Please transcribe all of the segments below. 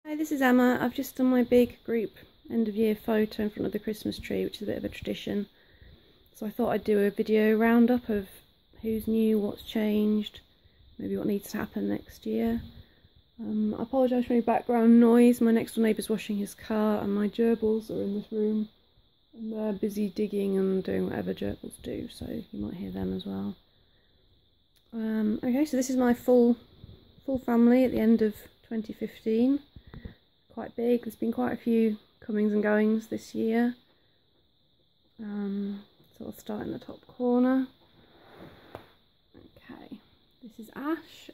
Hi, this is Emma. I've just done my big group end of year photo in front of the Christmas tree, which is a bit of a tradition. So I thought I'd do a video roundup of who's new, what's changed, maybe what needs to happen next year. I apologise for any background noise. My next door neighbour's washing his car and my gerbils are in this room. And they're busy digging and doing whatever gerbils do, so you might hear them as well. Okay, so this is my full family at the end of 2015. Quite big. There's been quite a few comings and goings this year. So I'll start in the top corner. Okay, this is Ash.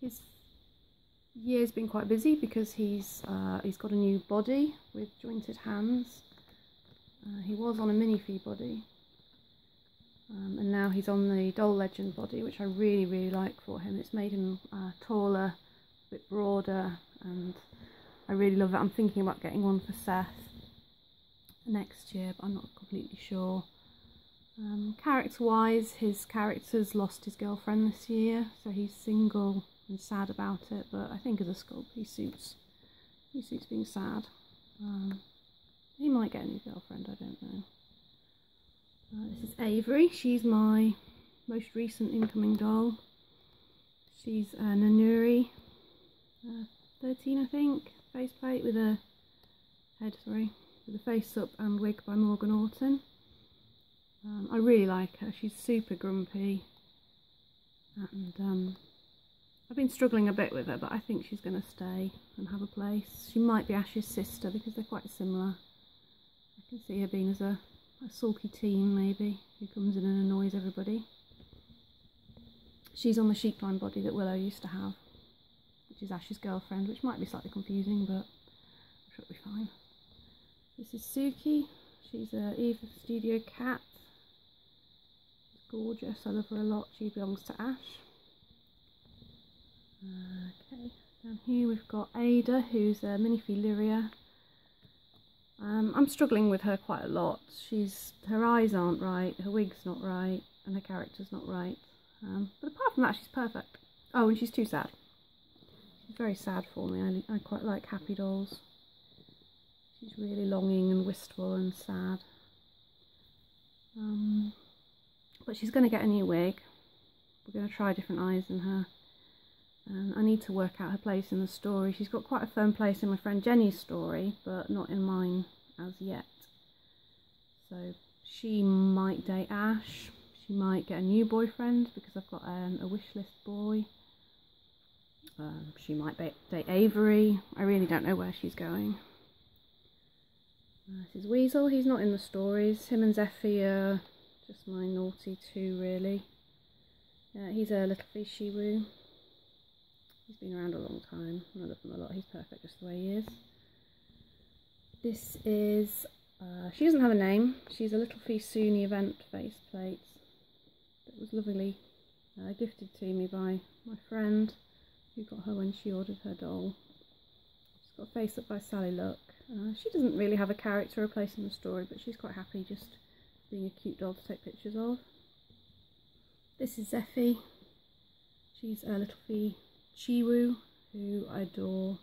His year's been quite busy because he's got a new body with jointed hands. He was on a minifee body, and now he's on the Doll Legend body, which I really like for him. It's made him taller, a bit broader, and I really love it. I'm thinking about getting one for Seth next year, but I'm not completely sure. Character-wise, his character's lost his girlfriend this year, so he's single and sad about it, but I think as a sculpt he suits being sad. He might get a new girlfriend, I don't know. This is Avery. She's my most recent incoming doll. She's Nanuri, 13 I think, faceplate with a face up and wig by Morgan Orton. I really like her. She's super grumpy, and I've been struggling a bit with her, but I think she's going to stay and have a place. She might be Ash's sister because they're quite similar. I can see her being as a sulky teen maybe, who comes in and annoys everybody. She's on the sheepline body that Willow used to have, which is Ash's girlfriend, which might be slightly confusing, but I'm sure it'll be fine. This is Suki. She's a Eve Studio cat. She's gorgeous. I love her a lot. She belongs to Ash. Okay, down here we've got Ada, who's a minifee Lyria. I'm struggling with her quite a lot. Her eyes aren't right, her wig's not right, and her character's not right. But apart from that, she's perfect. Oh, and she's too sad. She's very sad for me. I quite like happy dolls. She's really longing and wistful and sad. But she's going to get a new wig. We're going to try different eyes in her. I need to work out her place in the story. She's got quite a firm place in my friend Jenny's story, but not in mine as yet. So she might date Ash. She might get a new boyfriend because I've got a wish list boy. She might date Avery. I really don't know where she's going. This is Weasel. He's not in the stories. Him and Zeffie are just my naughty two, really. He's a little fish Shiwu. He's been around a long time and I love him a lot. He's perfect just the way he is. This is, she doesn't have a name. She's a little Fisuni event faceplate that was lovingly gifted to me by my friend who got her when she ordered her doll. She's got a face up by Sally Luck. She doesn't really have a character or a place in the story, but she's quite happy just being a cute doll to take pictures of. This is Zeffie. She's a little Chiwu, who I adore.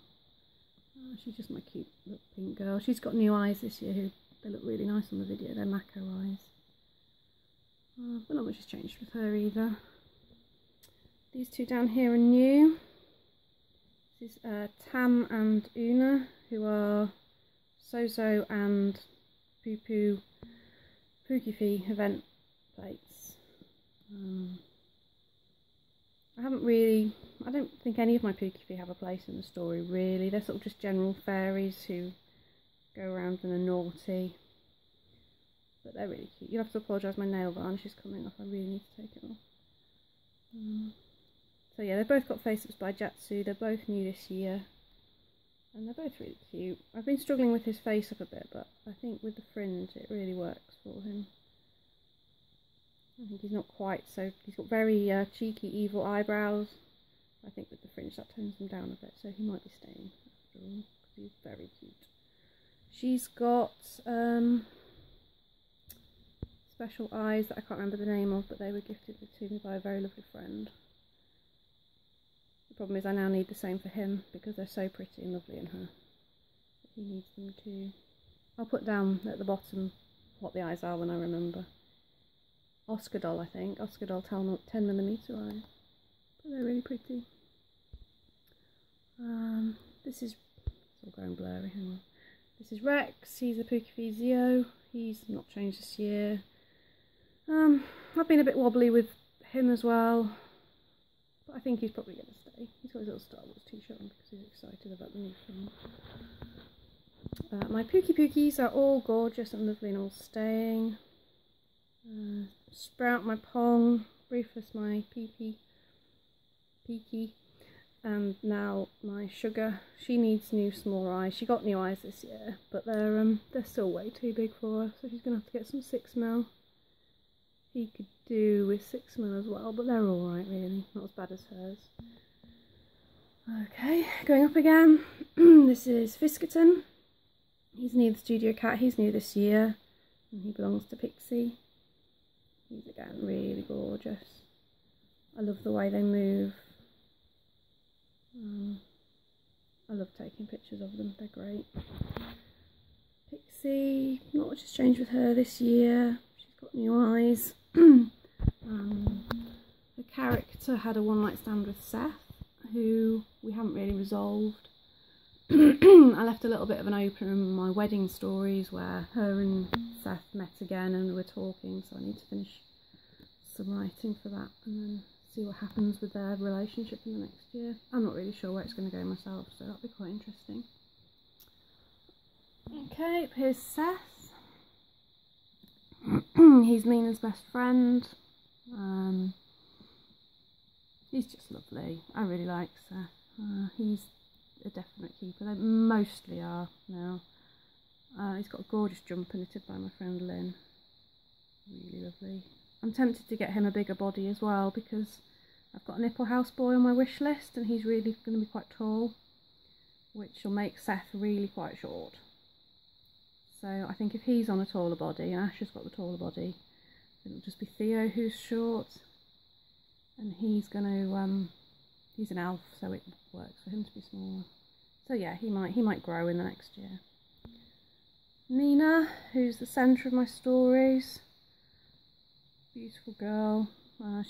She's just my cute little pink girl. She's got new eyes this year. They look really nice on the video. They're Mako eyes. But not much has changed with her either. These two down here are new. This is Tam and Una, who are Sozo and Poo Pookifi event plates. I don't think any of my Pookifi have a place in the story, really. They're sort of just general fairies who go around and are naughty. But they're really cute. You'll have to apologise, my nail varnish is coming off. I really need to take it off. So yeah, they've both got face-ups by Jatsu. They're both new this year. And they're both really cute. I've been struggling with his face-up a bit, but I think with the fringe it really works for him. I think he's not quite so... He's got very cheeky, evil eyebrows. I think with the fringe that tones him down a bit, so he might be staying after all, because he's very cute. She's got special eyes that I can't remember the name of, but they were gifted to me by a very lovely friend. The problem is I now need the same for him because they're so pretty and lovely in her. He needs them too. I'll put down at the bottom what the eyes are when I remember. Oscar doll, I think. Oscar doll 10mm eye. But they're really pretty. This is... It's all going blurry, hang on. This is Rex. He's a Pukifizio. He's not changed this year. I've been a bit wobbly with him as well. But I think he's probably going to stay. He's got his little Star Wars t-shirt on because he's excited about the new film. My Pukis are all gorgeous and lovely and all staying. Sprout, my Pong. Briefless, my Peaky. And now my Sugar. She needs new small eyes. She got new eyes this year, but they're still way too big for her, so she's going to have to get some 6mm. He could do with 6mm as well, but they're alright really, not as bad as hers. Okay, going up again. This is Fiskerton. He's new, the studio cat. He's new this year, and he belongs to Pixie. He's again really gorgeous. I love the way they move. I love taking pictures of them, they're great. Pixie, not much has changed with her this year. She's got new eyes. The character had a one-night stand with Seth, who we haven't really resolved. I left a little bit of an opener in my wedding stories where her and Seth met again and were talking, so I need to finish some writing for that and then see what happens with their relationship in the next year. I'm not really sure where it's going to go myself, so that'll be quite interesting. Okay, here's Seth. He's Mina's best friend. He's just lovely. I really like Seth. He's a definite keeper. They mostly are now. He's got a gorgeous jumper knitted by my friend Lynn. Really lovely. I'm tempted to get him a bigger body as well because I've got a nipple houseboy on my wish list and he's really going to be quite tall, which will make Seth really quite short. So I think if he's on a taller body and Ash has got the taller body, it'll just be Theo who's short, and he's going to he's an elf, so it works for him to be smaller. So yeah, he might grow in the next year. Mina, who's the centre of my stories. Beautiful girl.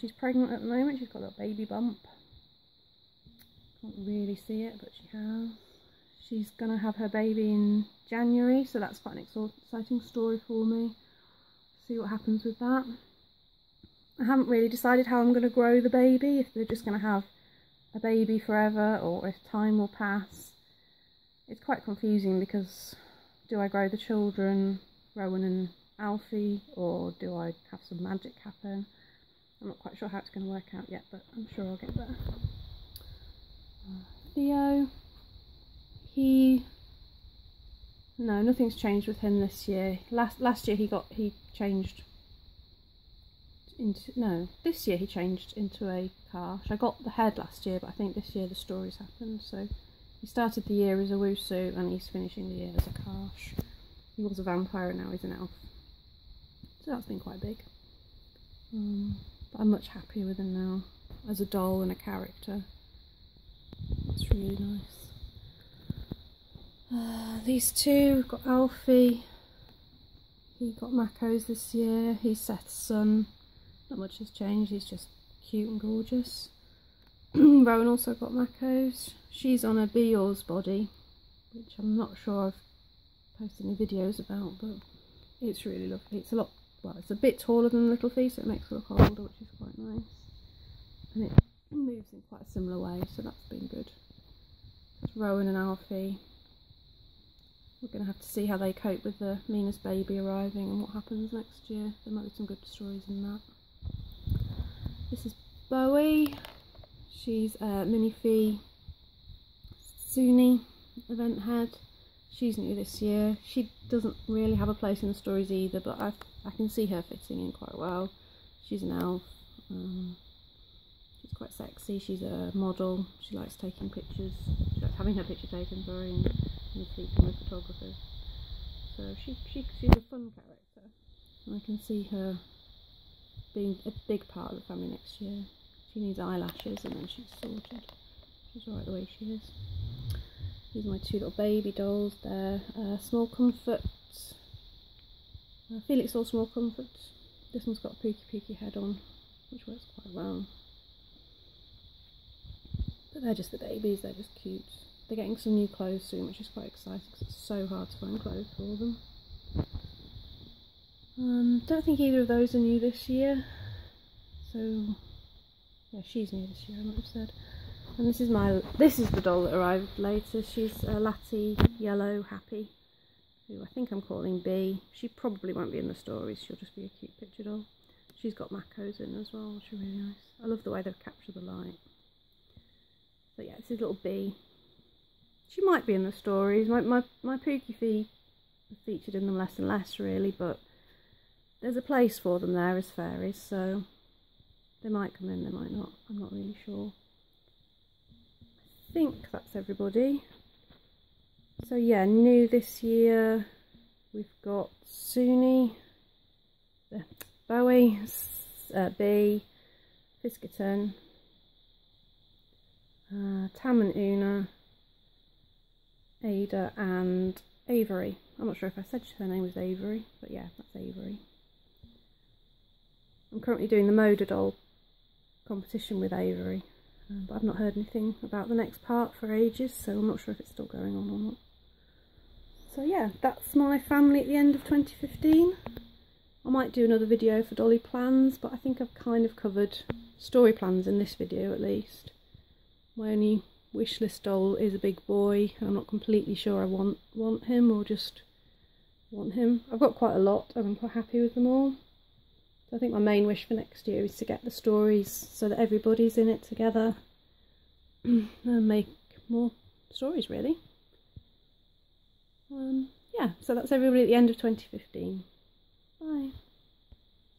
She's pregnant at the moment. She's got a little baby bump. Can't really see it, but she has. She's going to have her baby in January, so that's quite an exciting story for me. See what happens with that. I haven't really decided how I'm going to grow the baby, if they're just going to have a baby forever or if time will pass. It's quite confusing because do I grow the children, Rowan and Alfie, or do I have some magic happen? I'm not quite sure how it's going to work out yet, but I'm sure I'll get there. Theo, no, nothing's changed with him this year. Last year he changed into, no, this year he changed into a Karsh. I got the head last year, but I think this year the stories happened, so he started the year as a Wusu and he's finishing the year as a Karsh. He was a vampire and now he's an elf. So that's been quite big. But I'm much happier with him now as a doll and a character. That's really nice. These two, we've got Alfie. He got Mako's this year. He's Seth's son. Not much has changed, he's just cute and gorgeous. Rowan also got Mako's. She's on a Be Yours body, which I'm not sure I've posted any videos about, but it's really lovely. It's a lot, well, it's a bit taller than Little Fee, so it makes her look older, which is quite nice. And it moves in quite a similar way, so that's been good. That's Rowan and Alfie. We're going to have to see how they cope with the Mina's baby arriving and what happens next year. There might be some good stories in that. This is Bowie. She's Minifee Suni event head. She's new this year. She doesn't really have a place in the stories either, but I can see her fitting in quite well. She's an elf. She's quite sexy. She's a model. She likes taking pictures. She likes having her picture taken, sorry, and sleeping with photographers. So she's a fun character. And I can see her being a big part of the family next year. She needs eyelashes and then she's sorted. She's alright the way she is. These are my two little baby dolls there. Small Comforts. Felix all Small Comforts. This one's got a Pookie head on, which works quite well. But they're just the babies, they're just cute. They're getting some new clothes soon, which is quite exciting because it's so hard to find clothes for them. Don't think either of those are new this year. So, yeah, she's new this year, I might have said. And this is the doll that arrived later. She's a Latty Yellow Happy, who I think I'm calling B. She probably won't be in the stories, she'll just be a cute picture doll. She's got macos in as well, which are really nice. I love the way they've captured the light. So yeah, this is little B. She might be in the stories. My Pookie Fee are featured in them less and less really, but there's a place for them there as fairies, so they might come in, they might not. I'm not really sure. I think that's everybody. So yeah, new this year we've got Suni, Bowie, B, Fiskerton, Tam and Una, Ada and Avery. I'm not sure if I said her name was Avery, but yeah, that's Avery. I'm currently doing the Moda doll competition with Avery, but I've not heard anything about the next part for ages, so I'm not sure if it's still going on or not. So yeah, that's my family at the end of 2015. I might do another video for dolly plans, but I think I've kind of covered story plans in this video at least. My only wish list doll is a big boy. I'm not completely sure I want him or just want him. I've got quite a lot and I'm quite happy with them all. So I think my main wish for next year is to get the stories so that everybody's in it together and make more stories really. Yeah, so that's everybody at the end of 2015.